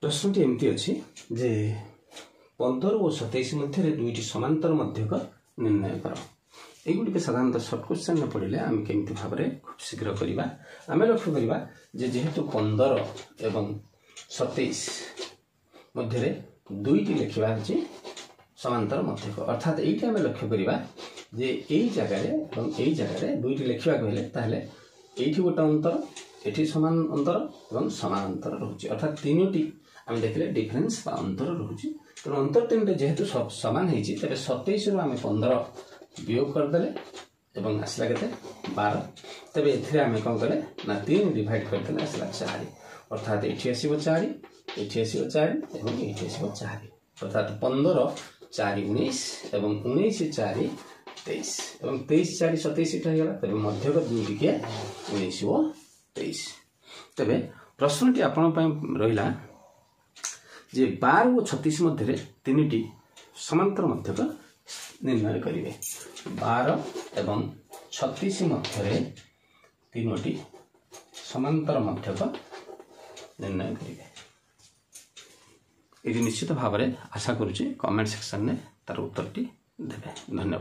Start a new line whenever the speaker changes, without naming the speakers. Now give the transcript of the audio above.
प्रश्नटी एमती अच्छी जे 15 और 27 मध्य दुईटी समांतर मध्यक निर्णय कर। एगुड़ी साधारणतः सर्ट क्वेश्चन में पढ़ले आम केमती भाव में खूब शीघ्र करवा आम लक्ष्य करवा जेहेतु 15 एवं 27 मध्य दुईटी लिखा समांतर मध्यक अर्थात ये आम लक्ष्य करवा जे यही जगह दुईटी लिखा कहले ये गोटे अंतर ये सामान अंतर और सामान अंतर रोचे अर्थात तीनोटी आम देखले डिफरेन्स अंतर रोचे तेणु अंतर तीन जेहेतु सामान होती 27 रु आम 15 वियोग करदे आसला के 12 तेज एम कौन कले ना 3 डिवाइड करते आसला 4 अर्थात ये आसो 4 ये आसो 4 और ये आसो 4 अर्थात 15 4 19 और 19 4 23 और 23 4 27 इटा तेज मध्यक दुईटी के 19 और 23 तेरे प्रश्नटी आपण रहा जे 12 और 36 मध्य तीन समांतर मध्यक निर्णय करेंगे 12 एवं 36 मध्य तीनोटी समांतर मध्यक निर्णय करेंगे। ये निश्चित भाव में आशा करुचे कमेंट सेक्शन में तार उत्तर देवे। धन्यवाद।